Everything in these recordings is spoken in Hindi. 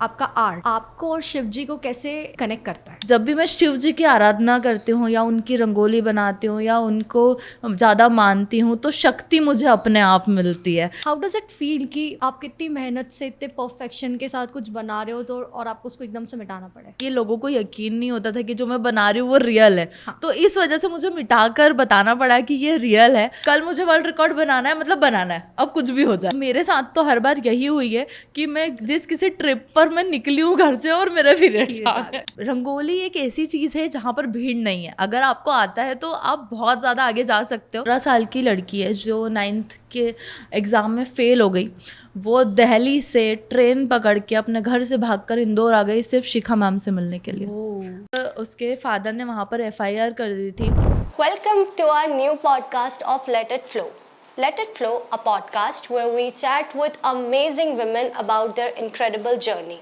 आपका आर्ट आपको और शिव जी को कैसे कनेक्ट करता है? जब भी मैं शिव जी की आराधना करती हूँ या उनकी रंगोली बनाती हूँ या उनको ज़्यादा मानती हूँ तो शक्ति मुझे अपने आप मिलती है। हाउ डज इट फील कि आप कितनी मेहनत से इतने परफेक्शन के साथ कुछ बना रहे हो तो और आपको उसको एकदम से मिटाना पड़े? ये लोगों को यकीन नहीं होता था कि जो मैं बना रही हूँ वो रियल है। हाँ। तो इस वजह से मुझे मिटाकर बताना पड़ा कि ये रियल है। कल मुझे वर्ल्ड रिकॉर्ड बनाना है, मतलब बनाना है, अब कुछ भी हो जाए। मेरे साथ तो हर बार यही हुई है कि मैं जिस किसी ट्रिप पर मैं निकली हूँ घर से और मेरे पीरियड्स आ गए। रंगोली एक ऐसी चीज है जहाँ पर भीड़ नहीं है। अगर आपको आता है तो आप बहुत ज्यादा आगे जा सकते हो। 15 साल की लड़की है जो 9th के एग्जाम में फेल हो गई। वो दिल्ली से ट्रेन पकड़ के अपने घर से भागकर इंदौर आ गई सिर्फ शिखा मैम से मिलने के लिए। उसके फादर ने वहाँ पर FIR कर दी थी। Welcome to our new podcast of Let It Flow. Let It Flow, a podcast where we chat with amazing women about their incredible journey.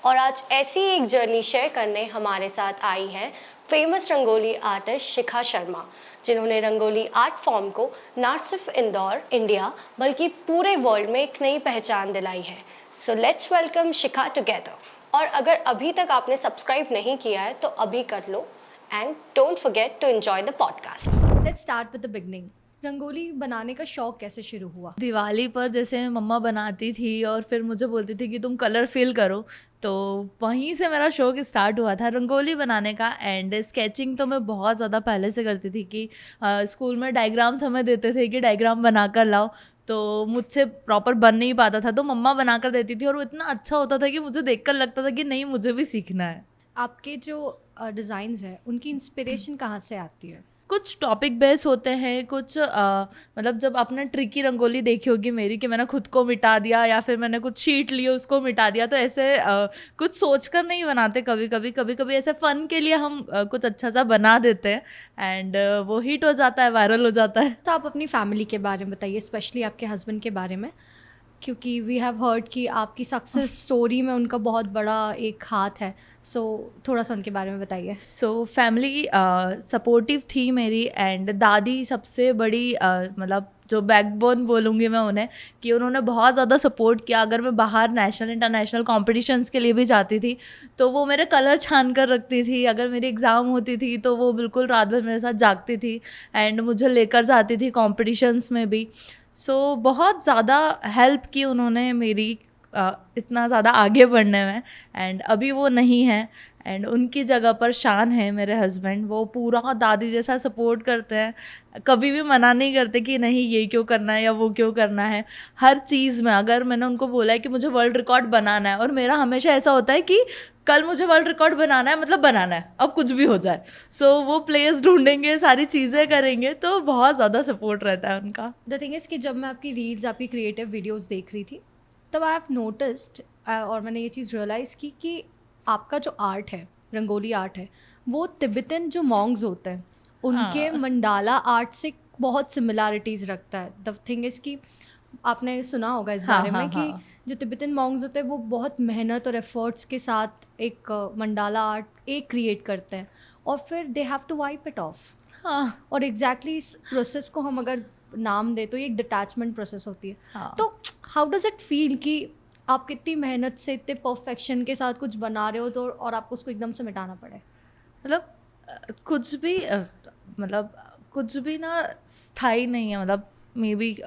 और आज ऐसी एक जर्नी शेयर करने हमारे साथ आई है फेमस रंगोली आर्टिस्ट शिखा शर्मा, जिन्होंने रंगोली आर्ट फॉर्म को न सिर्फ इंदौर, इंडिया, बल्कि पूरे वर्ल्ड में एक नई पहचान दिलाई है। So let's welcome Shikha together. और अगर अभी तक आपने सब्सक्राइब नहीं किया है तो अभी कर लो and don't forget to enjoy the podcast. Let's start with the beginning. Rangoli बनाने का शौक कैसे शुरू हुआ? दिवाली पर जैसे मम्मा बनाती थी और फिर मुझे बोलती थी कि तुम कलर फिल करो, तो वहीं से मेरा शौक स्टार्ट हुआ था रंगोली बनाने का। एंड स्केचिंग तो मैं बहुत ज़्यादा पहले से करती थी कि स्कूल में डायग्राम्स हमें देते थे कि डायग्राम बना कर लाओ, तो मुझसे प्रॉपर बन नहीं पाता था तो मम्मा बना कर देती थी और वो इतना अच्छा होता था कि मुझे देखकर लगता था कि नहीं, मुझे भी सीखना है। आपके जो डिज़ाइंस हैं उनकी इंस्पिरेशन कहाँ से आती है? कुछ टॉपिक बेस होते हैं, कुछ मतलब जब आपने ट्रिकी रंगोली देखी होगी मेरी कि मैंने खुद को मिटा दिया या फिर मैंने कुछ शीट लिए उसको मिटा दिया, तो ऐसे कुछ सोचकर नहीं बनाते। कभी कभी ऐसे फन के लिए हम कुछ अच्छा सा बना देते हैं एंड वो हिट हो जाता है, वायरल हो जाता है। तो आप अपनी फैमिली के बारे में बताइए, स्पेशली आपके हस्बैंड के बारे में, क्योंकि वी हैव हर्ड कि आपकी सक्सेस स्टोरी में उनका बहुत बड़ा एक हाथ है। सो थोड़ा सा उनके बारे में बताइए। सो फैमिली सपोर्टिव थी मेरी एंड दादी सबसे बड़ी मतलब जो बैकबोन बोलूँगी मैं उन्हें, कि उन्होंने बहुत ज़्यादा सपोर्ट किया। अगर मैं बाहर नेशनल इंटरनेशनल कॉम्पिटिशन्स के लिए भी जाती थी तो वो मेरे कलर छान कर रखती थी। अगर मेरी एग्ज़ाम होती थी तो वो बिल्कुल रात भर मेरे साथ जागती थी एंड मुझे लेकर जाती थी कॉम्पिटिशन्स में भी। सो बहुत ज़्यादा हेल्प की उन्होंने मेरी इतना ज़्यादा आगे बढ़ने में। एंड अभी वो नहीं है एंड उनकी जगह पर शान है मेरे हस्बैंड। वो पूरा दादी जैसा सपोर्ट करते हैं, कभी भी मना नहीं करते कि नहीं ये क्यों करना है या वो क्यों करना है। हर चीज़ में अगर मैंने उनको बोला है कि मुझे वर्ल्ड रिकॉर्ड बनाना है, और मेरा हमेशा ऐसा होता है कि कल मुझे वर्ल्ड रिकॉर्ड बनाना है, मतलब बनाना है, अब कुछ भी हो जाए। सो वो प्लेस ढूंढेंगे, सारी चीज़ें करेंगे, तो बहुत ज़्यादा सपोर्ट रहता है उनका। द थिंग इज़ कि जब मैं आपकी रील्स, आपकी क्रिएटिव वीडियोस देख रही थी तब आई हैव नोटिस्ड और मैंने ये चीज़ रियलाइज़ की कि आपका जो आर्ट है, रंगोली आर्ट है, वो तिब्बतन जो मॉन्ग्स होते हैं उनके मंडाला आर्ट से बहुत सिमिलैरिटीज़ रखता है। द थिंग इज़ कि आपने सुना होगा इस बारे में कि जो तिब्बतन मॉन्ग्स होते हैं वो बहुत मेहनत और एफर्ट्स के साथ एक मंडाला आर्ट एक क्रिएट करते हैं और फिर they have to wipe it off. हाँ, और एग्जैक्टली इस प्रोसेस को हम अगर नाम दें तो ये एक डिटैचमेंट प्रोसेस होती है। हाँ। तो हाउ डज इट फील कि आप कितनी मेहनत से इतने परफेक्शन के साथ कुछ बना रहे हो तो और आपको उसको एकदम से मिटाना पड़े? मतलब कुछ भी मतलब कुछ भी ना स्थायी नहीं है। मतलब मे बी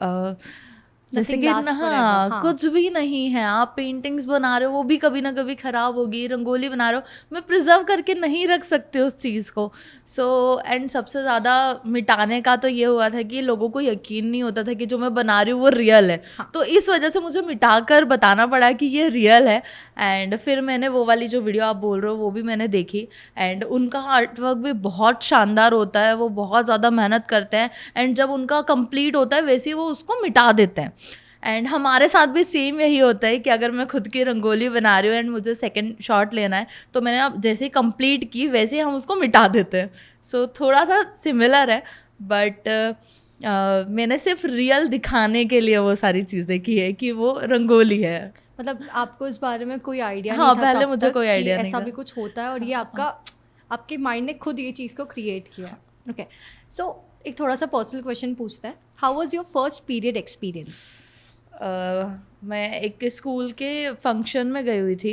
जैसे कि lasts forever, हाँ, हाँ। कुछ भी नहीं है। आप पेंटिंग्स बना रहे हो वो भी कभी ना कभी ख़राब होगी, रंगोली बना रहे हो मैं प्रिजर्व करके नहीं रख सकते उस चीज़ को। सो एंड सबसे ज़्यादा मिटाने का तो ये हुआ था कि लोगों को यकीन नहीं होता था कि जो मैं बना रही हूँ वो रियल है। हाँ। तो इस वजह से मुझे मिटाकर बताना पड़ा कि ये रियल है। एंड फिर मैंने वो वाली जो वीडियो आप बोल रहे हो वो भी मैंने देखी एंड उनका आर्ट वर्क भी बहुत शानदार होता है। वो बहुत ज़्यादा मेहनत करते हैं एंड जब उनका कंप्लीट होता है वैसे ही वो उसको मिटा देते हैं। एंड हमारे साथ भी सेम यही होता है कि अगर मैं खुद की रंगोली बना रही हूँ एंड मुझे सेकंड शॉट लेना है तो मैंने अब जैसे ही कंप्लीट की वैसे ही हम उसको मिटा देते हैं। सो थोड़ा सा सिमिलर है बट मैंने सिर्फ रियल दिखाने के लिए वो सारी चीज़ें की है कि वो रंगोली है। मतलब आपको इस बारे में कोई आइडिया हाँ, नहीं था पहले तब मुझे तक कोई कि आइडिया नहीं ऐसा था। भी कुछ होता है और ये आपके माइंड ने खुद ये चीज़ को क्रिएट किया। ओके, सो एक थोड़ा सा पर्सनल क्वेश्चन पूछते हैं। How was your first period experience? मैं एक स्कूल के फंक्शन में गई हुई थी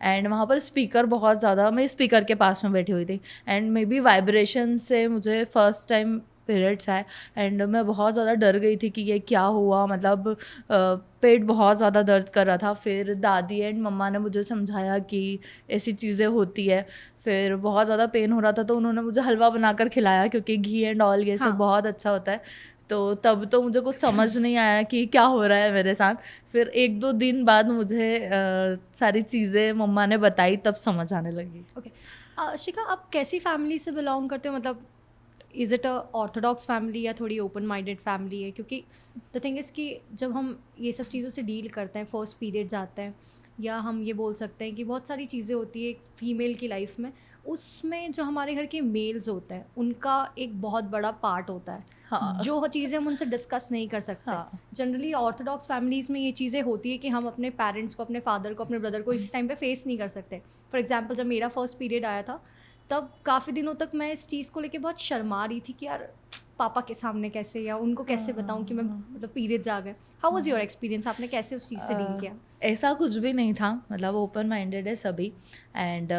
एंड वहाँ पर स्पीकर बहुत ज़्यादा, मैं स्पीकर के पास में बैठी हुई थी एंड मे बी वाइब्रेशन से मुझे फर्स्ट टाइम पीरियड्स आए एंड मैं बहुत ज़्यादा डर गई थी कि ये क्या हुआ, मतलब पेट बहुत ज़्यादा दर्द कर रहा था। फिर दादी एंड मम्मा ने मुझे समझाया कि ऐसी चीज़ें होती है। फिर बहुत ज़्यादा पेन हो रहा था तो उन्होंने मुझे हलवा बनाकर खिलाया क्योंकि घी एंड ऑल ये सब हाँ। बहुत अच्छा होता है। तो तब तो मुझे कुछ समझ नहीं आया कि क्या हो रहा है मेरे साथ। फिर 1-2 दिन बाद मुझे सारी चीज़ें मम्मा ने बताई, तब समझ आने लगी। ओके, शिखा, आप कैसी फैमिली से बिलोंग करते हो? मतलब is it a Orthodox family या थोड़ी ओपन माइंडेड फैमिली है? क्योंकि द थिंग इज़ कि जब हम ये सब चीज़ों से डील करते हैं, फर्स्ट पीरियड्स आते हैं, या हम ये बोल सकते हैं कि बहुत सारी चीज़ें होती है एक फीमेल की लाइफ में, उसमें जो हमारे घर के मेल्स होते हैं उनका एक बहुत बड़ा पार्ट होता है, हाँ। जो चीज़ें हम उनसे डिस्कस नहीं कर सकते। हाँ। जनरली ऑर्थोडॉक्स फैमिलीज़ में ये चीज़ें होती है कि हम अपने पेरेंट्स को, अपने फादर को, अपने ब्रदर को इस टाइम पे फेस नहीं कर सकते। फॉर एग्जांपल, जब मेरा फर्स्ट पीरियड आया था तब काफ़ी दिनों तक मैं इस चीज़ को लेके बहुत शर्मा रही थी कि यार पापा के सामने कैसे, या उनको कैसे बताऊं कि मैं मतलब पीरियड्स आ गए। How was your experience? आपने कैसे उस चीज़ से डील किया? ऐसा कुछ भी नहीं था, मतलब ओपन माइंडेड है सभी एंड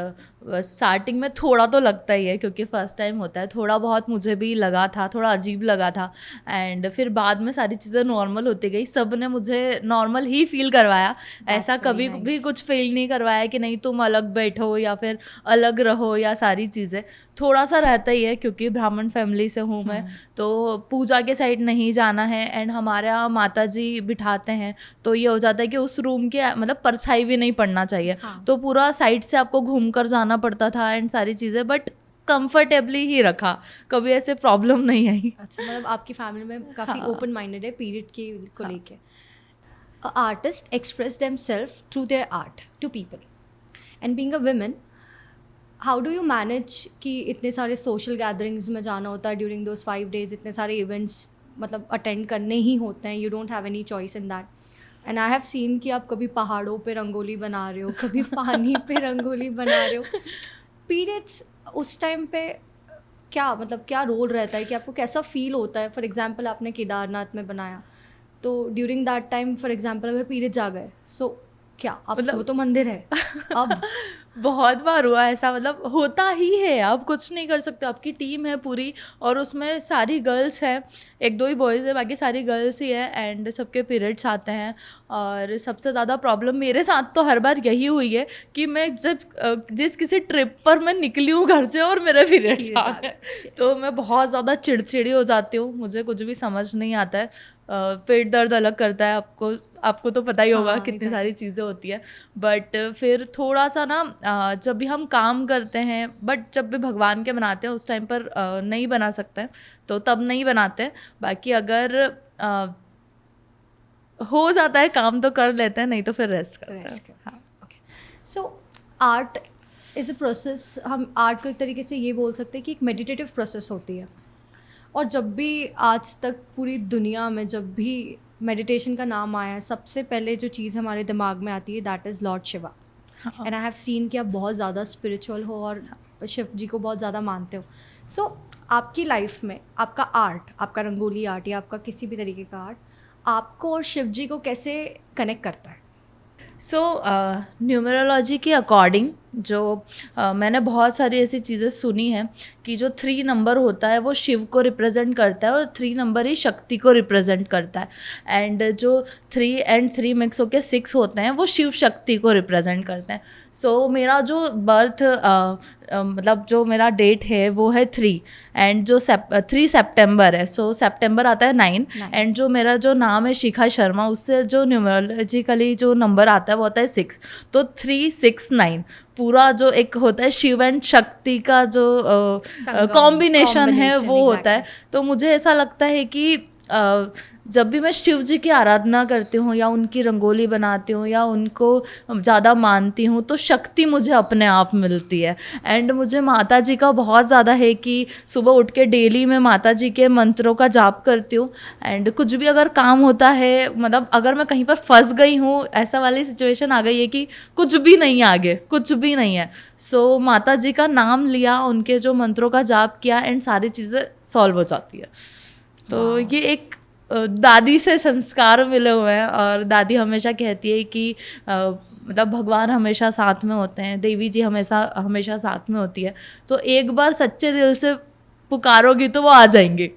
स्टार्टिंग में थोड़ा तो लगता ही है क्योंकि फर्स्ट टाइम होता है, थोड़ा बहुत मुझे भी लगा था, थोड़ा अजीब लगा था एंड फिर बाद में सारी चीज़ें नॉर्मल होती गई। सब ने मुझे नॉर्मल ही फील करवाया, ऐसा very कभी nice. भी कुछ फील नहीं करवाया कि नहीं तुम अलग बैठो या फिर अलग रहो या सारी चीज़ें। थोड़ा सा रहता ही है क्योंकि ब्राह्मण फैमिली से हूँ मैं, तो पूजा के साइड नहीं जाना है एंड हमारे यहाँ माता जी बिठाते हैं तो ये हो जाता है कि उस रूम के मतलब परछाई भी नहीं पड़ना चाहिए। हाँ। तो पूरा साइड से आपको घूम कर जाना पड़ता था एंड सारी चीज़ें, बट कंफर्टेबली ही रखा, कभी ऐसे प्रॉब्लम नहीं आई। अच्छा, मतलब आपकी फैमिली में काफ़ी हाँ। ओपन माइंडेड है पीरियड के को हाँ। लेके। Artist express themselves through their art to people, and being a women, how do you manage कि इतने सारे सोशल गैदरिंग्स में जाना होता है ड्यूरिंग दोज 5 days, इतने सारे इवेंट्स मतलब अटेंड करने ही होते हैं, you don't have any choice in that. And I have seen कि आप कभी पहाड़ों पे रंगोली बना रहे हो, कभी पानी पे रंगोली बना रहे हो। पीरियड्स उस टाइम पे क्या मतलब क्या रोल रहता है कि आपको कैसा फील होता है? फॉर एग्जांपल आपने केदारनाथ में बनाया, तो during that time for example अगर पीरियड्स आ गए, सो क्या आप, मतलब वो तो मंदिर है अब। बहुत बार हुआ ऐसा, मतलब होता ही है, आप कुछ नहीं कर सकते। आपकी टीम है पूरी और उसमें सारी गर्ल्स हैं, 1-2 ही बॉयज़ है, बाकी सारी गर्ल्स ही है एंड सबके पीरियड्स आते हैं। और सबसे ज़्यादा प्रॉब्लम मेरे साथ तो हर बार यही हुई है कि मैं जब जिस किसी ट्रिप पर मैं निकली हूँ घर से और मेरे पीरियड्स आ गए, तो मैं बहुत ज़्यादा चिड़चिड़ी हो जाती हूँ, मुझे कुछ भी समझ नहीं आता है। पेट दर्द अलग करता है, आपको तो पता ही होगा हाँ, कितनी exactly. सारी चीज़ें होती है। बट फिर थोड़ा सा ना जब भी हम काम करते हैं, बट जब भी भगवान के बनाते हैं उस टाइम पर नहीं बना सकते हैं तो तब नहीं बनाते हैं। बाकी अगर हो जाता है काम तो कर लेते हैं, नहीं तो फिर रेस्ट करते हैं। हाँ। So art is a process, हम आर्ट को एक तरीके से ये बोल सकते हैं कि एक मेडिटेटिव प्रोसेस होती है। और जब भी आज तक पूरी दुनिया में जब भी मेडिटेशन का नाम आया है, सबसे पहले जो चीज़ हमारे दिमाग में आती है that is Lord Shiva. And I have seen कि आप बहुत ज़्यादा स्पिरिचुअल हो और शिव जी को बहुत ज़्यादा मानते हो। सो आपकी लाइफ में आपका आर्ट, आपका रंगोली आर्ट या आपका किसी भी तरीके का आर्ट आपको और शिव जी को कैसे कनेक्ट करता है? सो न्यूमरोलॉजी के अकॉर्डिंग जो मैंने बहुत सारी ऐसी चीज़ें सुनी हैं कि जो 3 नंबर होता है वो शिव को रिप्रेजेंट करता है और 3 नंबर ही शक्ति को रिप्रेजेंट करता है एंड जो 3 एंड 3 मिक्स होकर 6 होते हैं वो शिव शक्ति को रिप्रेजेंट करते हैं। सो मेरा जो बर्थ मतलब जो मेरा डेट है वो है 3 एंड जो 3 सितंबर है। सो सितंबर आता है 9 एंड जो मेरा जो नाम है शिखा शर्मा, उससे जो न्यूमरोलॉजिकली जो नंबर आता है वो होता है 6। तो 369 पूरा जो एक होता है शिव एंड शक्ति का जो कॉम्बिनेशन है वो होता है। तो मुझे ऐसा लगता है कि जब भी मैं शिव जी की आराधना करती हूँ या उनकी रंगोली बनाती हूँ या उनको ज़्यादा मानती हूँ तो शक्ति मुझे अपने आप मिलती है। एंड मुझे माता जी का बहुत ज़्यादा है कि सुबह उठ के डेली मैं माता जी के मंत्रों का जाप करती हूँ एंड कुछ भी अगर काम होता है, मतलब अगर मैं कहीं पर फंस गई हूँ, ऐसा वाली सिचुएशन आ गई है कि कुछ भी नहीं आगे, कुछ भी नहीं है, सो माता जी का नाम लिया, उनके जो मंत्रों का जाप किया एंड सारी चीज़ें सॉल्व हो जाती है। तो ये एक दादी से संस्कार मिले हुए हैं, और दादी हमेशा कहती है कि मतलब भगवान हमेशा साथ में होते हैं, देवी जी हमेशा हमेशा साथ में होती है, तो एक बार सच्चे दिल से पुकारोगी तो वो आ जाएंगे।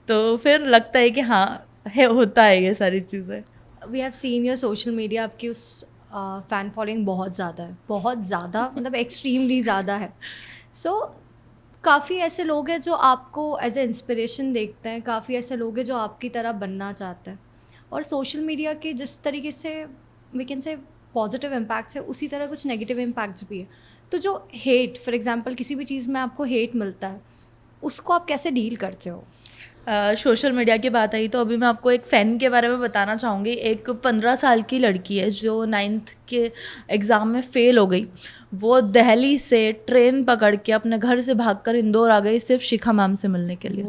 तो फिर लगता है कि हाँ है, होता है ये सारी चीज़ें। We have seen your social media, आपकी उस फ़ैन फॉलोइंग बहुत ज़्यादा है, बहुत ज़्यादा, मतलब एक्सट्रीमली ज़्यादा है। सो काफ़ी ऐसे लोग हैं जो आपको एज ए इंस्पिरेशन देखते हैं, काफ़ी ऐसे लोग हैं जो आपकी तरह बनना चाहते हैं, और सोशल मीडिया के जिस तरीके से we can say positive impacts है, उसी तरह कुछ नेगेटिव इम्पैक्ट्स भी है। तो जो हेट, फॉर एग्जांपल किसी भी चीज़ में आपको हेट मिलता है, उसको आप कैसे डील करते हो? सोशल मीडिया की बात आई तो अभी मैं आपको एक फ़ैन के बारे में बताना चाहूँगी। एक 15 साल की लड़की है जो 9th के एग्ज़ाम में फ़ेल हो गई। वो दिल्ली से ट्रेन पकड़ के अपने घर से भागकर इंदौर आ गई सिर्फ शिखा मैम से मिलने के लिए।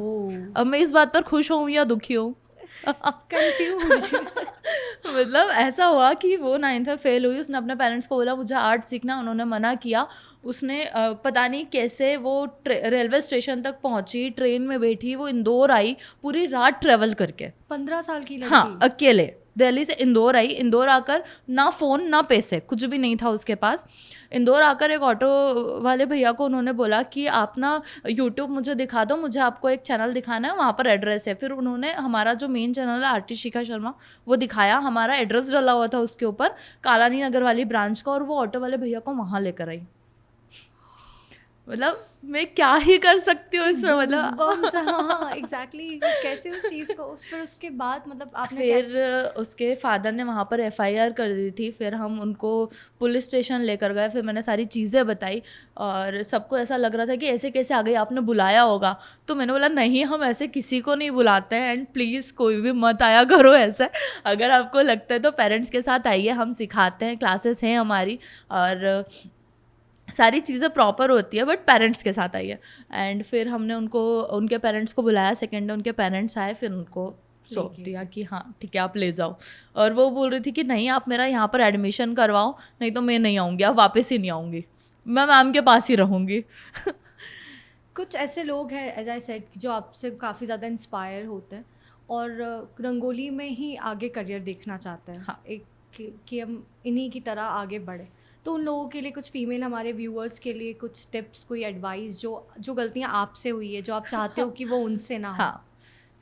अब मैं इस बात पर खुश हूँ या दुखी हूँ? कंफ्यूज। मतलब ऐसा हुआ कि वो 9th में फेल हुई, उसने अपने पेरेंट्स को बोला मुझे आर्ट सीखना, उन्होंने मना किया। उसने पता नहीं कैसे वो रेलवे स्टेशन तक पहुंची, ट्रेन में बैठी, वो इंदौर आई पूरी रात ट्रेवल करके। 15 साल की लड़की? हाँ, अकेले दिल्ली से इंदौर आई। इंदौर आकर ना फ़ोन ना पैसे, कुछ भी नहीं था उसके पास। इंदौर आकर एक ऑटो वाले भैया को उन्होंने बोला कि आप ना यूट्यूब मुझे दिखा दो, मुझे आपको एक चैनल दिखाना है, वहाँ पर एड्रेस है। फिर उन्होंने हमारा जो मेन चैनल है आरती शिखा शर्मा, वो दिखाया, हमारा एड्रेस डला हुआ था उसके ऊपर, कालानी नगर वाली ब्रांच का, और वो ऑटो वाले भैया को वहाँ लेकर आई। मतलब मैं क्या ही कर सकती हूँ इसमें, मतलब Goosebumps, हाँ एग्जैक्टली। कैसे उस चीज़ को फिर उसके बाद मतलब आपने फिर उसके फादर ने वहाँ पर एफआईआर कर दी थी। फिर हम उनको पुलिस स्टेशन लेकर गए, फिर मैंने सारी चीज़ें बताई, और सबको ऐसा लग रहा था कि ऐसे कैसे आ गई, आपने बुलाया होगा। तो मैंने बोला नहीं, हम ऐसे किसी को नहीं बुलाते हैं, एंड प्लीज़ कोई भी मत आया करो ऐसे। अगर आपको लगता है तो पेरेंट्स के साथ आइए, हम सिखाते हैं, क्लासेस हैं हमारी, और सारी चीज़ें प्रॉपर होती है, बट पेरेंट्स के साथ आइए। एंड फिर हमने उनको, उनके पेरेंट्स को बुलाया, सेकेंड डे उनके पेरेंट्स आए, फिर उनको सौंप दिया कि हाँ ठीक है आप ले जाओ। और वो बोल रही थी कि नहीं आप मेरा यहाँ पर एडमिशन करवाओ, नहीं तो मैं नहीं आऊँगी, अब वापस ही नहीं आऊँगी, मैं मैम के पास ही रहूँगी। कुछ ऐसे लोग हैं एज आई सेड जो आपसे काफ़ी ज़्यादा इंस्पायर होते हैं और रंगोली में ही आगे करियर देखना चाहते हैं। हाँ। एक कि हम इन्हीं की तरह आगे बढ़े। तो उन लोगों के लिए कुछ फीमेल हमारे व्यूअर्स के लिए कुछ टिप्स, कोई एडवाइस जो गलतियाँ आपसे हुई है, जो आप चाहते हो कि वो उनसे ना हो? हाँ,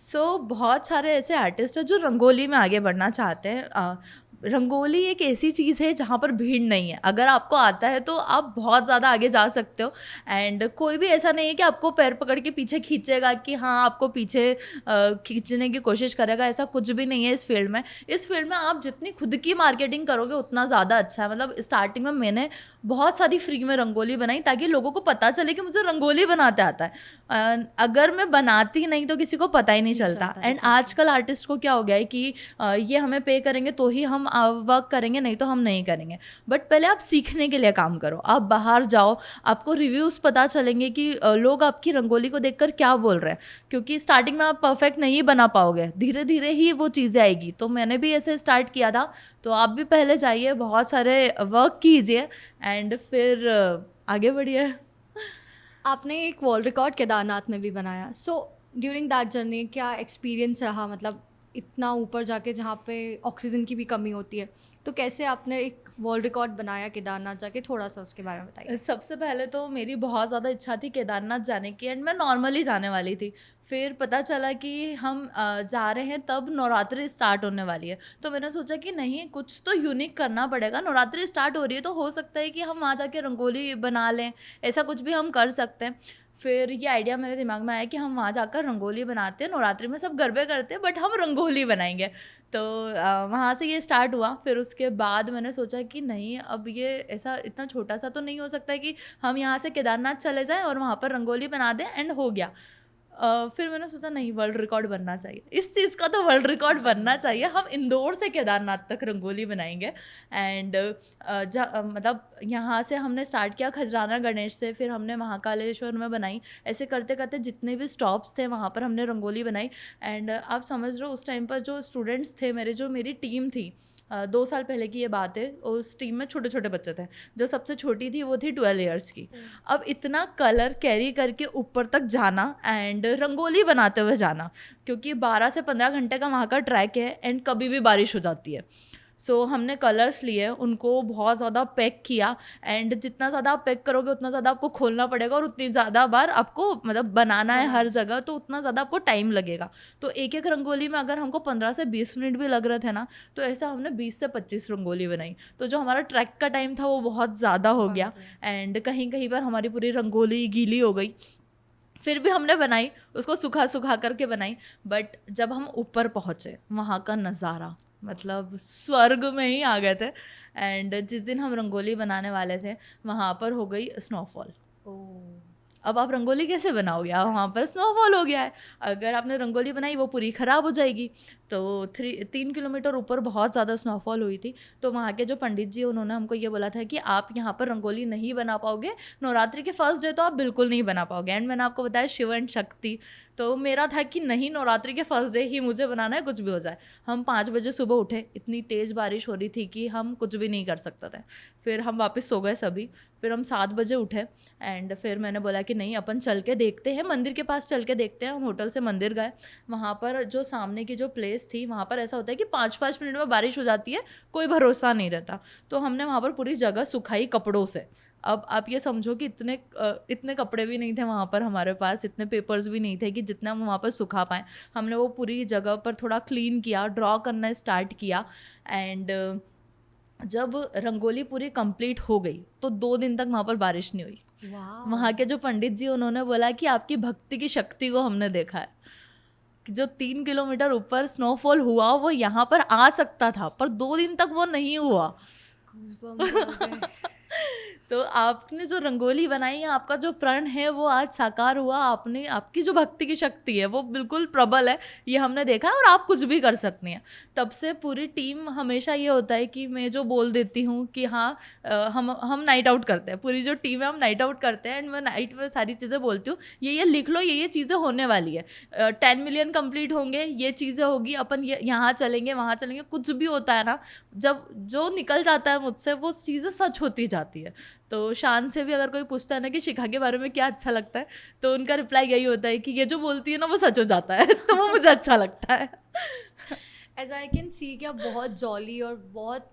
सो बहुत सारे ऐसे आर्टिस्ट हैं जो रंगोली में आगे बढ़ना चाहते हैं। रंगोली एक ऐसी चीज़ है जहाँ पर भीड़ नहीं है। अगर आपको आता है तो आप बहुत ज़्यादा आगे जा सकते हो, एंड कोई भी ऐसा नहीं है कि आपको पैर पकड़ के पीछे खींचेगा कि हाँ आपको पीछे खींचने की कोशिश करेगा, ऐसा कुछ भी नहीं है इस फील्ड में। इस फील्ड में आप जितनी खुद की मार्केटिंग करोगे उतना ज़्यादा अच्छा है। मतलब स्टार्टिंग में मैंने बहुत सारी फ्री में रंगोली बनाई ताकि लोगों को पता चले कि मुझे रंगोली बनाते आता है। अगर मैं बनाती नहीं तो किसी को पता ही नहीं चलता। And exactly. आजकल आर्टिस्ट को क्या हो गया है कि ये हमें पे करेंगे तो ही हम वर्क करेंगे, नहीं तो हम नहीं करेंगे। बट पहले आप सीखने के लिए काम करो, आप बाहर जाओ, आपको रिव्यूज़ पता चलेंगे कि लोग आपकी रंगोली को देखकर क्या बोल रहे हैं। क्योंकि स्टार्टिंग में आप परफेक्ट नहीं बना पाओगे, धीरे धीरे ही वो चीज़ें आएगी। तो मैंने भी ऐसे स्टार्ट किया था, तो आप भी पहले जाइए, बहुत सारे वर्क कीजिए, एंड फिर आगे बढ़िए। आपने एक वर्ल्ड रिकॉर्ड केदारनाथ में भी बनाया। सो ड्यूरिंग दैट जर्नी क्या एक्सपीरियंस रहा? मतलब इतना ऊपर जाके जहाँ पे ऑक्सीजन की भी कमी होती है, तो कैसे आपने एक वर्ल्ड रिकॉर्ड बनाया केदारनाथ जाके? थोड़ा सा उसके बारे में बताइए। सबसे पहले तो मेरी बहुत ज़्यादा इच्छा थी केदारनाथ जाने की, एंड मैं नॉर्मली जाने वाली थी। फिर पता चला कि हम जा रहे हैं तब नवरात्रि स्टार्ट होने वाली है। तो मैंने सोचा कि नहीं, कुछ तो यूनिक करना पड़ेगा, नवरात्रि स्टार्ट हो रही है तो हो सकता है कि हम वहाँ जाके रंगोली बना लें, ऐसा कुछ भी हम कर सकते हैं। फिर ये आइडिया मेरे दिमाग में आया कि हम वहाँ जाकर रंगोली बनाते हैं, नवरात्रि में सब गरबे करते हैं बट हम रंगोली बनाएंगे। तो वहाँ से ये स्टार्ट हुआ। फिर उसके बाद मैंने सोचा कि नहीं, अब ये ऐसा इतना छोटा सा तो नहीं हो सकता है कि हम यहाँ से केदारनाथ चले जाएं और वहाँ पर रंगोली बना दें एंड हो गया। फिर मैंने सोचा नहीं, वर्ल्ड रिकॉर्ड बनना चाहिए, इस चीज़ का तो वर्ल्ड रिकॉर्ड बनना चाहिए। हम इंदौर से केदारनाथ तक रंगोली बनाएंगे। एंड मतलब यहाँ से हमने स्टार्ट किया खजराना गणेश से, फिर हमने महाकालेश्वर में बनाई। ऐसे करते करते जितने भी स्टॉप्स थे वहाँ पर हमने रंगोली बनाई। एंड आप समझ रहे हो उस टाइम पर जो स्टूडेंट्स थे मेरे, जो मेरी टीम थी, 2 साल पहले की ये बात है, उस टीम में छोटे छोटे बच्चे थे, जो सबसे छोटी थी वो थी 12 ईयर्स की। अब इतना कलर कैरी करके ऊपर तक जाना एंड रंगोली बनाते हुए जाना, क्योंकि 12 से 15 घंटे का वहाँ का ट्रैक है एंड कभी भी बारिश हो जाती है। सो हमने कलर्स लिए, उनको बहुत ज़्यादा पैक किया एंड जितना ज़्यादा आप पैक करोगे उतना ज़्यादा आपको खोलना पड़ेगा और उतनी ज़्यादा बार आपको मतलब बनाना है हर जगह, तो उतना ज़्यादा आपको टाइम लगेगा। तो एक एक रंगोली में अगर हमको 15 से 20 मिनट भी लग रहे थे ना, तो ऐसा हमने 20 से 25 रंगोली बनाई। तो जो हमारा ट्रैक का टाइम था वो बहुत ज़्यादा हो गया एंड कहीं कहीं पर हमारी पूरी रंगोली गीली हो गई। फिर भी हमने बनाई, उसको सुखा सुखा करके बनाई। बट जब हम ऊपर पहुँचे, वहाँ का नज़ारा मतलब स्वर्ग में ही आ गए थे। एंड जिस दिन हम रंगोली बनाने वाले थे वहाँ पर हो गई स्नोफॉल। अब आप रंगोली कैसे बनाओगे, आप वहाँ पर स्नोफॉल हो गया है, अगर आपने रंगोली बनाई वो पूरी ख़राब हो जाएगी। तो 3 किलोमीटर ऊपर बहुत ज़्यादा स्नोफॉल हुई थी। तो वहाँ के जो पंडित जी उन्होंने हमको ये बोला था कि आप यहाँ पर रंगोली नहीं बना पाओगे, नवरात्रि के फर्स्ट डे तो आप बिल्कुल नहीं बना पाओगे। एंड मैंने आपको बताया शिव एंड शक्ति, तो मेरा था कि नहीं, नवरात्रि के फर्स्ट डे ही मुझे बनाना है, कुछ भी हो जाए। हम 5 बजे सुबह उठे, इतनी तेज़ बारिश हो रही थी कि हम कुछ भी नहीं कर सकते थे। फिर हम वापस सो गए सभी। फिर हम 7 बजे उठे एंड फिर मैंने बोला कि नहीं, अपन चल के देखते हैं, मंदिर के पास चल के देखते हैं। हम होटल से मंदिर गए, वहाँ पर जो सामने की जो प्लेस थी वहाँ पर ऐसा होता है कि 5-5 मिनट में बारिश हो जाती है, कोई भरोसा नहीं रहता। तो हमने वहाँ पर पूरी जगह सुखाई कपड़ों से। अब आप ये समझो कि इतने कपड़े भी नहीं थे वहाँ पर हमारे पास, इतने पेपर्स भी नहीं थे कि जितना हम वहाँ पर सुखा पाएँ। हमने वो पूरी जगह पर थोड़ा क्लीन किया, ड्रॉ करना स्टार्ट किया एंड जब रंगोली पूरी कंप्लीट हो गई तो 2 दिन तक वहाँ पर बारिश नहीं हुई। वहाँ के जो पंडित जी उन्होंने बोला कि आपकी भक्ति की शक्ति को हमने देखा है कि जो 3 किलोमीटर ऊपर स्नोफॉल हुआ वो यहाँ पर आ सकता था, पर 2 दिन तक वो नहीं हुआ। तो आपने जो रंगोली बनाई है, आपका जो प्रण है वो आज साकार हुआ। आपने, आपकी जो भक्ति की शक्ति है वो बिल्कुल प्रबल है, ये हमने देखा है और आप कुछ भी कर सकती हैं। तब से पूरी टीम, हमेशा ये होता है कि मैं जो बोल देती हूँ कि हाँ हम नाइट आउट करते हैं, पूरी जो टीम है हम नाइट आउट करते हैं एंड मैं नाइट में सारी चीज़ें बोलती हूँ, ये लिख लो, ये चीज़ें होने वाली है, 10 मिलियन कंप्लीट होंगे, ये चीज़ें होगी, अपन यहाँ चलेंगे वहाँ चलेंगे। कुछ भी होता है ना, जब जो निकल जाता है मुझसे वो चीज़ें सच होती जाती है। तो शान से भी अगर कोई पूछता है ना कि शिखा के बारे में क्या अच्छा लगता है, तो उनका रिप्लाई यही होता है कि ये जो बोलती है ना वो सच हो जाता है। तो वो मुझे अच्छा लगता है। एज आई कैन सी कि आप बहुत जॉली और बहुत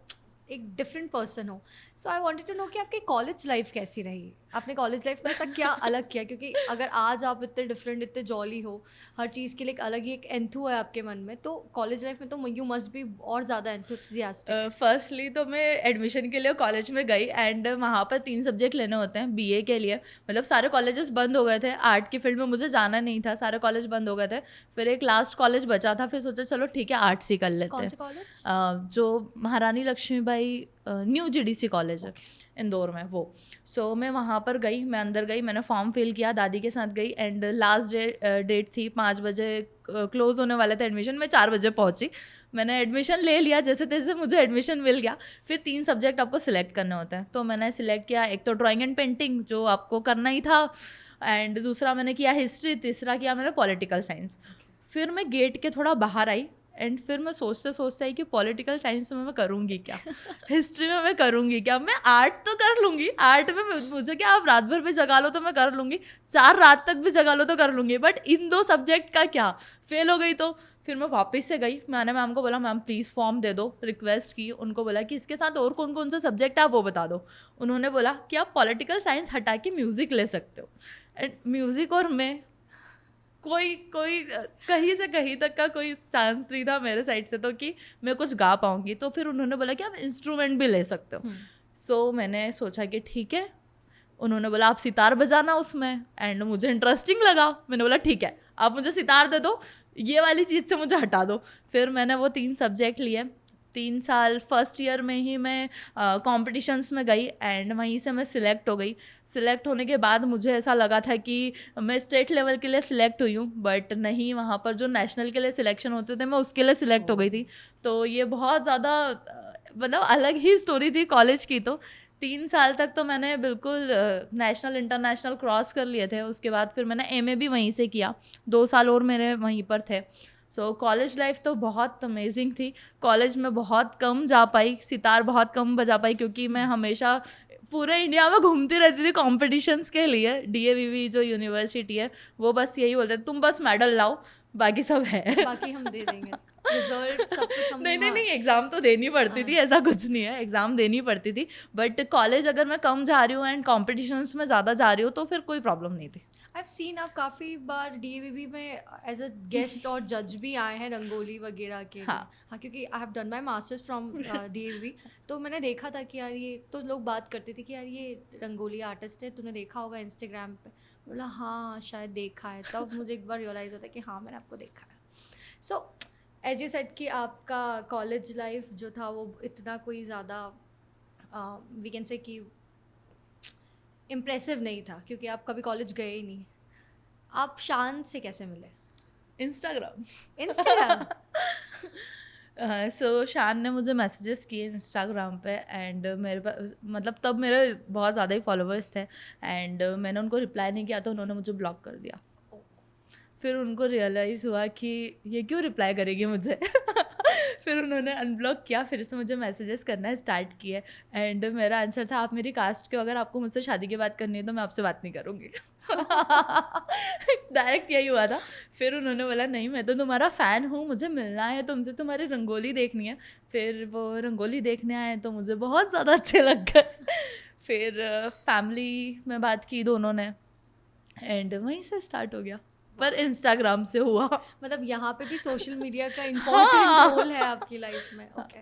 एक डिफरेंट पर्सन हो। सो आई वांटेड टू नो कि आपकी कॉलेज लाइफ कैसी रही, आपने कॉलेज लाइफ में ऐसा क्या अलग किया, क्योंकि अगर आज आप इतने डिफरेंट, इतने जॉली हो, हर चीज़ के लिए एक अलग ही एक एंथू है आपके मन में, तो कॉलेज लाइफ में तो यू मस्ट बी और ज़्यादा एंथुसियास्टिक। फर्स्टली तो मैं एडमिशन के लिए कॉलेज में गई एंड वहाँ पर 3 सब्जेक्ट लेने होते हैं बीए के लिए। मतलब सारे कॉलेजेस बंद हो गए थे, आर्ट की फील्ड में मुझे जाना नहीं था, सारे कॉलेज बंद हो गए थे। फिर एक लास्ट कॉलेज बचा था, फिर सोचा चलो ठीक है आर्ट्स ही कर लेते कौन हैं। से कॉलेज? जो महारानी लक्ष्मीबाई न्यू जीडीसी कॉलेज है इंदौर में, वो। सो मैं वहाँ पर गई, मैं अंदर गई, मैंने फॉर्म फिल किया, दादी के साथ गई एंड लास्ट डेट थी 5 बजे, क्लोज होने वाले थे एडमिशन। मैं 4 बजे पहुँची, मैंने एडमिशन ले लिया, जैसे तैसे मुझे एडमिशन मिल गया। फिर 3 सब्जेक्ट आपको सिलेक्ट करने होते हैं, तो मैंने सिलेक्ट किया, एक तो ड्राइंग एंड पेंटिंग जो आपको करना ही था एंड दूसरा मैंने किया हिस्ट्री, तीसरा किया मैंने पॉलिटिकल साइंस। फिर मैं गेट के थोड़ा बाहर आई एंड फिर मैं सोचते आई कि पॉलिटिकल साइंस में मैं करूँगी क्या, हिस्ट्री में मैं करूँगी क्या, मैं आर्ट तो कर लूँगी, आर्ट में मुझे क्या, आप रात भर भी जगा लो तो मैं कर लूँगी, 4 रात तक भी जगा लो तो कर लूँगी, बट इन 2 सब्जेक्ट का क्या। फेल हो गई। तो फिर मैं वापस से गई, मैंने मैम को बोला मैम प्लीज़ फॉर्म दे दो, रिक्वेस्ट की, उनको बोला कि इसके साथ और कौन कौन से सब्जेक्ट है आप वो बता दो। उन्होंने बोला कि आप पॉलिटिकल साइंस हटा के म्यूज़िक ले सकते हो। एंड म्यूज़िक और मैं, कोई कहीं से कहीं तक का कोई चांस नहीं था मेरे साइड से तो कि मैं कुछ गा पाऊँगी। तो फिर उन्होंने बोला कि आप इंस्ट्रूमेंट भी ले सकते हो। सो मैंने सोचा कि ठीक है, उन्होंने बोला आप सितार बजाना उसमें, एंड मुझे इंटरेस्टिंग लगा, मैंने बोला ठीक है आप मुझे सितार दे दो, ये वाली चीज़ से मुझे हटा दो। फिर मैंने वो 3 सब्जेक्ट लिए, 3 साल फर्स्ट ईयर में ही मैं कॉम्पिटिशन्स में गई एंड वहीं से मैं सिलेक्ट हो गई। सिलेक्ट होने के बाद मुझे ऐसा लगा था कि मैं स्टेट लेवल के लिए सिलेक्ट हुई हूँ, बट नहीं, वहाँ पर जो नेशनल के लिए सिलेक्शन होते थे मैं उसके लिए सिलेक्ट हो गई थी। तो ये बहुत ज़्यादा मतलब अलग ही स्टोरी थी कॉलेज की। तो 3 साल तक तो मैंने बिल्कुल नेशनल इंटरनेशनल क्रॉस कर लिए थे। उसके बाद फिर मैंने एमए भी वहीं से किया, 2 साल और मेरे वहीं पर थे। सो कॉलेज लाइफ तो बहुत अमेजिंग थी। कॉलेज में बहुत कम जा पाई, सितार बहुत कम बजा पाई, क्योंकि मैं हमेशा पूरे इंडिया में घूमती रहती थी कॉम्पिटिशन्स के लिए। डीएवीवी जो यूनिवर्सिटी है वो बस यही बोलते हैं तुम बस मेडल लाओ, बाकी सब है। बाकी हम दे देंगे, रिजल्ट सब कुछ हम। नहीं नहीं हाँ, नहीं, एग्ज़ाम तो देनी पड़ती थी, ऐसा कुछ नहीं है, एग्ज़ाम देनी पड़ती थी। बट कॉलेज अगर मैं कम जा रही हूँ एंड कॉम्पिटिशन्स में ज़्यादा जा रही हूँ तो फिर कोई प्रॉब्लम नहीं थी। आई हैव सीन आप काफ़ी बार डीएवीवी में एज अ गेस्ट और जज भी आए हैं रंगोली वगैरह के लिए। हाँ। हाँ, क्योंकि I have done my masters from DAVV, तो मैंने देखा था कि यार ये तो लोग बात करते थे कि यार ये रंगोली आर्टिस्ट है, तूने देखा होगा इंस्टाग्राम पे। बोला हाँ शायद देखा है, तब मुझे एक बार रियलाइज़ होता है कि हाँ मैंने आपको देखा है। सो एज यू सेड कि आपका कॉलेज लाइफ जो था वो इतना कोई ज़्यादा वी कैन से कि इम्प्रेसिव नहीं था, क्योंकि आप कभी कॉलेज गए ही नहीं। आप शान से कैसे मिले? इंस्टाग्राम। इंस्टाग्राम। सो शान ने मुझे मैसेजेस किए इंस्टाग्राम पे, एंड मेरे पास मतलब तब मेरे बहुत ज़्यादा ही फॉलोअर्स थे, एंड मैंने उनको रिप्लाई नहीं किया तो उन्होंने मुझे ब्लॉक कर दिया। फिर उनको रियलाइज़ हुआ कि ये क्यों रिप्लाई करेगी मुझे। फिर उन्होंने अनब्लॉक किया, फिर से मुझे मैसेजेस करना स्टार्ट किए, एंड मेरा आंसर था आप मेरी कास्ट के हो, अगर आपको मुझसे शादी की बात करनी है तो मैं आपसे बात नहीं करूँगी। डायरेक्ट यही हुआ था। फिर उन्होंने बोला नहीं मैं तो तुम्हारा फ़ैन हूँ, मुझे मिलना है तुमसे, तुम्हारी रंगोली देखनी है। फिर वो रंगोली देखने आए तो मुझे बहुत ज़्यादा अच्छे लग गए। फिर फैमिली में बात की दोनों ने, एंड वहीं से स्टार्ट हो गया, पर इंस्टाग्राम से हुआ। मतलब यहाँ पे भी सोशल मीडिया का इम्पोर्टेंट रोल है आपकी लाइफ में। ओके,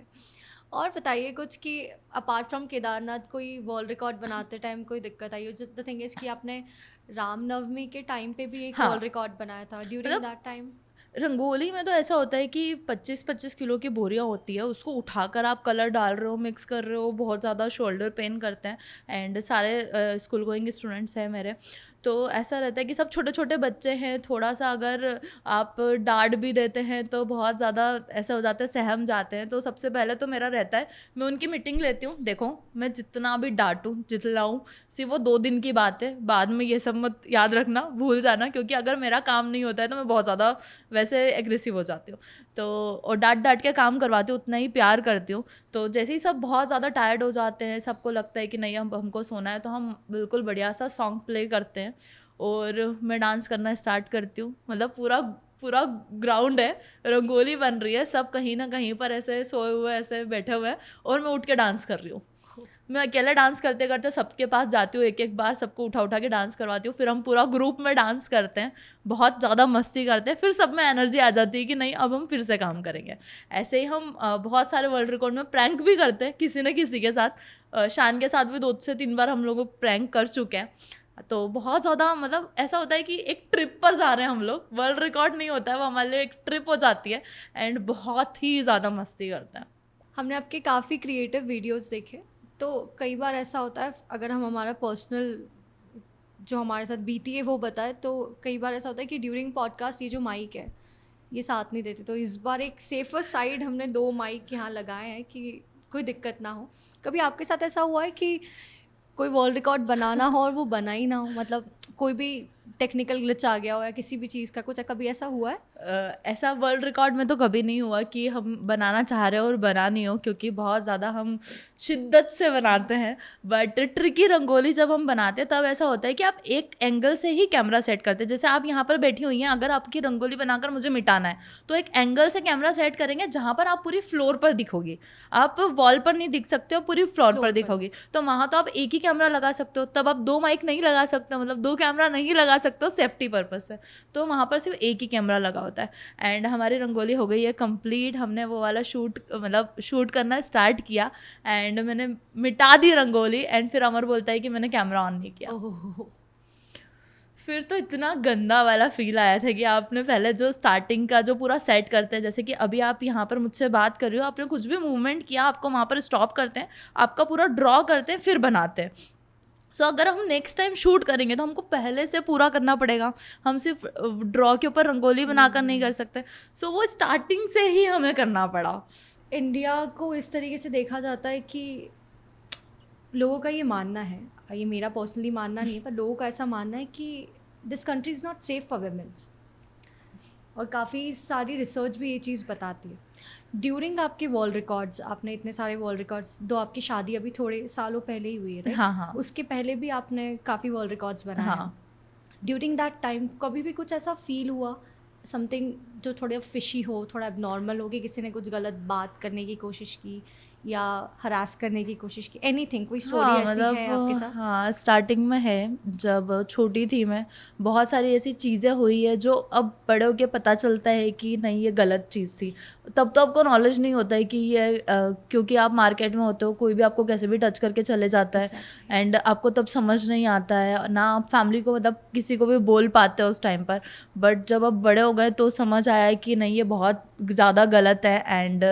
और बताइए कुछ कि अपार्ट फ्रॉम केदारनाथ कोई वर्ल्ड रिकॉर्ड बनाते टाइम कोई दिक्कत आई हो? द थिंग इज कि आपने रामनवमी के टाइम पे भी एक हाँ। वर्ल्ड रिकॉर्ड बनाया था ड्यूरिंग मतलब दैट टाइम। रंगोली में तो ऐसा होता है कि 25-25 किलो की बोरियां होती है, उसको उठाकर आप कलर डाल रहे हो, मिक्स कर रहे हो, बहुत ज़्यादा शोल्डर पेन करते हैं। एंड सारे स्कूल गोइंग स्टूडेंट्स हैं मेरे, तो ऐसा रहता है कि सब छोटे छोटे बच्चे हैं, थोड़ा सा अगर आप डांट भी देते हैं तो बहुत ज़्यादा ऐसा हो जाता है, सहम जाते हैं। तो सबसे पहले तो मेरा रहता है मैं उनकी मीटिंग लेती हूँ, देखो मैं जितना भी डांटूँ जितलाऊँ सिर्फ वो 2 दिन की बात है, बाद में ये सब मत याद रखना, भूल जाना, क्योंकि अगर मेरा काम नहीं होता है तो मैं बहुत ज़्यादा वैसे एग्रेसिव हो जाती हूँ। तो और डांट डांट के काम करवाती हूँ, उतना ही प्यार करती हूँ। तो जैसे ही सब बहुत ज़्यादा टायर्ड हो जाते हैं, सबको लगता है कि नहीं हमको सोना है, तो हम बिल्कुल बढ़िया सा सॉन्ग प्ले करते हैं और मैं डांस करना स्टार्ट करती हूँ। मतलब पूरा पूरा ग्राउंड है, रंगोली बन रही है, सब कहीं ना कहीं पर ऐसे सोए हुए ऐसे बैठे हुए हैं और मैं उठ के डांस कर रही हूँ। मैं अकेले डांस करते करते सबके पास जाती हूँ, एक एक बार सबको उठा उठा के डांस करवाती हूँ, फिर हम पूरा ग्रुप में डांस करते हैं, बहुत ज़्यादा मस्ती करते हैं, फिर सब में एनर्जी आ जाती है कि नहीं अब हम फिर से काम करेंगे। ऐसे ही हम बहुत सारे वर्ल्ड रिकॉर्ड में प्रैंक भी करते हैं किसी न किसी के साथ। शान के साथ भी 2 से 3 बार हम लोग प्रैंक कर चुके हैं। तो बहुत ज़्यादा मतलब ऐसा होता है कि एक ट्रिप पर जा रहे हैं हम लोग, वर्ल्ड रिकॉर्ड नहीं होता है वो, हमारे लिए एक ट्रिप हो जाती है, एंड बहुत ही ज़्यादा मस्ती करते हैं। हमने आपके काफ़ी क्रिएटिव वीडियोस देखे, तो कई बार ऐसा होता है अगर हम हमारा पर्सनल जो हमारे साथ बीती है वो बताए, तो कई बार ऐसा होता है कि ड्यूरिंग पॉडकास्ट ये जो माइक है ये साथ नहीं देते, तो इस बार एक सेफर साइड हमने 2 माइक यहाँ लगाए हैं कि कोई दिक्कत ना हो। कभी आपके साथ ऐसा हुआ है कि कोई वर्ल्ड रिकॉर्ड बनाना हो और वो बना ही ना हो, मतलब कोई भी टेक्निकल ग्लिच आ गया हो या किसी भी चीज़ का कुछ, कभी ऐसा हुआ है? ऐसा वर्ल्ड रिकॉर्ड में तो कभी नहीं हुआ कि हम बनाना चाह रहे हो और बना नहीं हो, क्योंकि बहुत ज़्यादा हम शिद्दत से बनाते हैं। बट ट्रिकी रंगोली जब हम बनाते हैं तब ऐसा होता है कि आप एक एंगल से ही कैमरा सेट करते हैं। जैसे आप यहाँ पर बैठी हुई हैं, अगर आपकी रंगोली बनाकर मुझे मिटाना है तो एक एंगल से कैमरा सेट करेंगे जहाँ पर आप पूरी फ्लोर पर दिखोगी, आप वॉल पर नहीं दिख सकते हो, पूरी फ्लोर पर दिखोगी। तो वहाँ तो आप एक ही कैमरा लगा सकते हो, तब आप 2 माइक नहीं लगा सकते, मतलब 2 कैमरा नहीं लगा सकते हो सेफ्टी पर्पज से, तो वहाँ पर सिर्फ एक ही कैमरा लगा होता है। एंड हमारी रंगोली हो गई है कंप्लीट, हमने वो वाला शूट करना स्टार्ट किया एंड मैंने मिटा दी रंगोली, एंड फिर अमर बोलता है कि मैंने कैमरा ऑन नहीं किया। ओह, फिर तो इतना गंदा वाला फील आया था कि आपने पहले जो स्टार्टिंग का जो पूरा सेट करते हैं, जैसे कि अभी आप यहाँ पर मुझसे बात कर रही हो, आपने कुछ भी मूवमेंट किया आपको वहाँ पर स्टॉप करते हैं, आपका पूरा ड्रॉ करते हैं फिर बनाते हैं। सो अगर हम नेक्स्ट टाइम शूट करेंगे तो हमको पहले से पूरा करना पड़ेगा, हम सिर्फ ड्रॉ के ऊपर रंगोली बनाकर नहीं कर सकते। सो वो स्टार्टिंग से ही हमें करना पड़ा। इंडिया को इस तरीके से देखा जाता है कि लोगों का ये मानना है, ये मेरा पर्सनली मानना नहीं है, पर लोगों का ऐसा मानना है कि this country is not safe for womens. और काफ़ी सारी रिसर्च भी ये चीज़ बताती है। ड्यूरिंग आपके वर्ल्ड रिकॉर्ड्स, आपने इतने सारे वर्ल्ड रिकॉर्ड्स, दो आपकी शादी अभी थोड़े सालों पहले ही हुई है, राइट? हाँ, हाँ। उसके पहले भी आपने काफ़ी वर्ल्ड रिकॉर्ड्स बनाए हैं। हाँ। ड्यूरिंग दैट टाइम कभी भी कुछ ऐसा फील हुआ, समथिंग जो थोड़ा फिशी हो, थोड़ा एबनॉर्मल हो, कि किसी ने कुछ गलत बात करने की कोशिश की या हरास करने की कोशिश की, एनीथिंग, कोई स्टोरी हाँ, ऐसी है आपके साथ? हाँ, स्टार्टिंग में है, जब छोटी थी मैं, बहुत सारी ऐसी चीज़ें हुई है जो अब बड़े होके पता चलता है कि नहीं ये गलत चीज़ थी। तब तो आपको नॉलेज नहीं होता है कि ये क्योंकि आप मार्केट में होते हो, कोई भी आपको कैसे भी टच करके चले जाता है Exactly. एंड आपको तब समझ नहीं आता है, ना आप फैमिली को मतलब किसी को भी बोल पाते हो उस टाइम पर। बट जब आप बड़े हो गए तो समझ आया है कि नहीं ये बहुत ज़्यादा गलत है एंड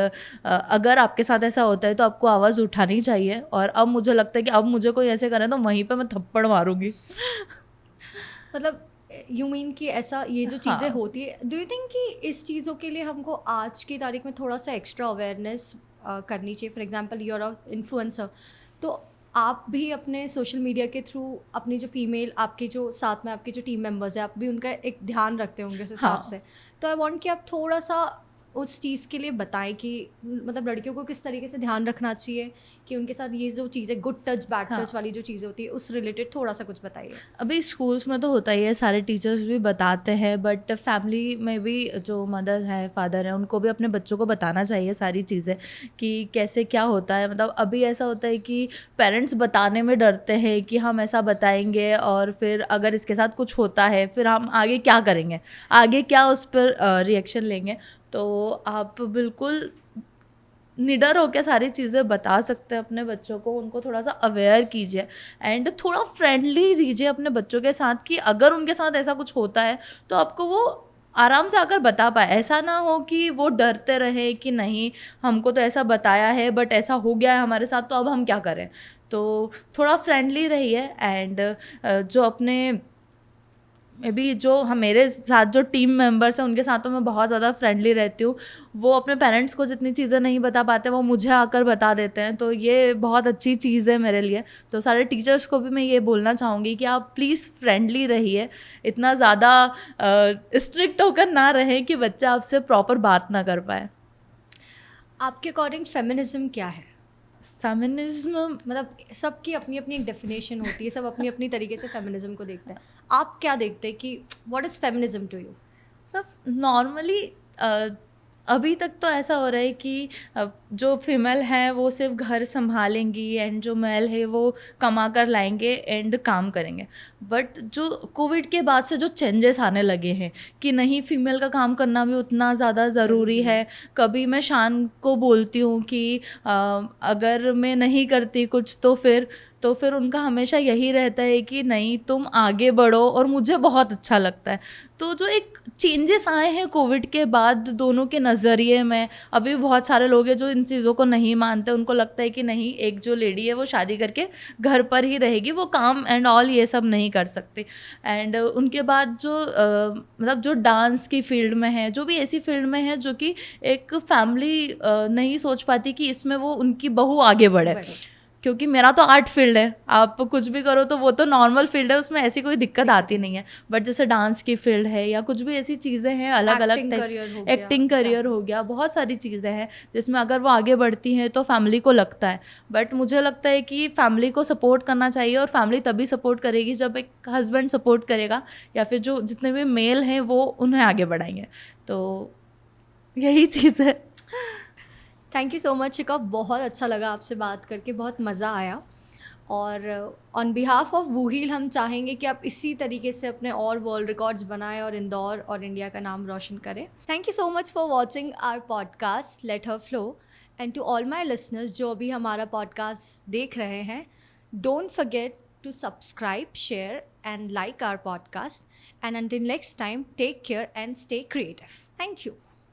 अगर आपके साथ ऐसा होता है तो आपको आवाज़ उठानी चाहिए। और अब मुझे लगता है कि अब मुझे कोई ऐसे करे तो वहीं पे मैं थप्पड़ मारूंगी। मतलब यू मीन कि ऐसा ये जो चीज़ें हाँ। होती है, डू यू थिंक कि इस चीज़ों के लिए हमको आज की तारीख में थोड़ा सा एक्स्ट्रा अवेयरनेस करनी चाहिए? For example you are a influencer, तो आप भी अपने सोशल मीडिया के थ्रू अपनी जो फीमेल, आपके जो साथ में आपके जो टीम मेंबर्स हैं, आप भी उनका एक ध्यान रखते होंगे उस हिसाब हाँ। से। तो आई वांट कि आप थोड़ा सा उस चीज़ के लिए बताएं कि मतलब लड़कियों को किस तरीके से ध्यान रखना चाहिए कि उनके साथ ये जो चीज़ें गुड टच बैड हाँ। टच वाली जो चीज़ें होती है उस रिलेटेड थोड़ा सा कुछ बताइए। अभी स्कूल्स में तो होता ही है, सारे टीचर्स भी बताते हैं, बट फैमिली में भी जो मदर है फादर है उनको भी अपने बच्चों को बताना चाहिए सारी चीज़ें कि कैसे क्या होता है। मतलब अभी ऐसा होता है कि पेरेंट्स बताने में डरते हैं कि हम ऐसा बताएंगे और फिर अगर इसके साथ कुछ होता है फिर हम आगे क्या करेंगे, आगे क्या उस पर रिएक्शन लेंगे। तो आप बिल्कुल निडर होकर सारी चीज़ें बता सकते हैं अपने बच्चों को, उनको थोड़ा सा अवेयर कीजिए एंड थोड़ा फ्रेंडली रहिए अपने बच्चों के साथ कि अगर उनके साथ ऐसा कुछ होता है तो आपको वो आराम से आकर बता पाए। ऐसा ना हो कि वो डरते रहे कि नहीं हमको तो ऐसा बताया है बट ऐसा हो गया है हमारे साथ तो अब हम क्या करें। तो थोड़ा फ्रेंडली रहिए एंड जो अपने मे बी जो हम मेरे साथ जो टीम मेंबर्स हैं उनके साथ तो मैं बहुत ज़्यादा फ्रेंडली रहती हूँ। वो अपने पेरेंट्स को जितनी चीज़ें नहीं बता पाते वो मुझे आकर बता देते हैं, तो ये बहुत अच्छी चीज़ है मेरे लिए। तो सारे टीचर्स को भी मैं ये बोलना चाहूँगी कि आप प्लीज़ फ्रेंडली रहिए, इतना ज़्यादा स्ट्रिक्ट होकर ना रहें कि बच्चा आपसे प्रॉपर बात ना कर पाए। आपके अकॉर्डिंग फेमिनिज्म क्या है? फेमिनिज्म मतलब सबकी अपनी अपनी एक डेफिनेशन होती है, सब अपनी अपनी तरीके से फेमिनिज्म को देखते हैं। आप क्या देखते हैं कि what is feminism to you? मतलब नॉर्मली अभी तक तो ऐसा हो रहा है कि जो फीमेल है वो सिर्फ घर संभालेंगी एंड जो मेल है वो कमा कर लाएंगे एंड काम करेंगे। बट जो कोविड के बाद से जो चेंजेस आने लगे हैं कि नहीं फीमेल का काम करना भी उतना ज़्यादा ज़रूरी है। कभी मैं शान को बोलती हूँ कि अगर मैं नहीं करती कुछ तो फिर उनका हमेशा यही रहता है कि नहीं तुम आगे बढ़ो, और मुझे बहुत अच्छा लगता है। तो जो एक चेंजेस आए हैं कोविड के बाद दोनों के नज़रिए में, अभी बहुत सारे लोग हैं जो इन चीज़ों को नहीं मानते, उनको लगता है कि नहीं एक जो लेडी है वो शादी करके घर पर ही रहेगी, वो काम एंड ऑल ये सब नहीं कर सकती। एंड उनके बाद जो मतलब जो डांस की फील्ड में है, जो भी ऐसी फील्ड में है जो कि एक फैमिली नहीं सोच पाती कि इसमें वो उनकी बहू आगे बढ़े। क्योंकि मेरा तो आर्ट फील्ड है, आप कुछ भी करो तो वो तो नॉर्मल फील्ड है, उसमें ऐसी कोई दिक्कत आती नहीं है। बट जैसे डांस की फील्ड है या कुछ भी ऐसी चीज़ें हैं अलग अलग टाइप, एक्टिंग करियर हो गया, बहुत सारी चीज़ें हैं जिसमें अगर वो आगे बढ़ती हैं तो फैमिली को लगता है। बट मुझे लगता है कि फैमिली को सपोर्ट करना चाहिए, और फैमिली तभी सपोर्ट करेगी जब एक हस्बैंड सपोर्ट करेगा या फिर जो जितने भी मेल हैं वो उन्हें आगे बढ़ाएंगे। तो यही चीज़ है। थैंक यू सो मच शिखा, बहुत अच्छा लगा आपसे बात करके, बहुत मज़ा आया। और ऑन बिहाफ ऑफ वूहील हम चाहेंगे कि आप इसी तरीके से अपने और वर्ल्ड रिकॉर्ड्स बनाएं और इंदौर और इंडिया का नाम रोशन करें। Thank you so much for watching our podcast let her flow, and to all my listeners जो अभी हमारा पॉडकास्ट देख रहे हैं, don't forget to subscribe, share and like our podcast, and until next time take care and stay creative. Thank you.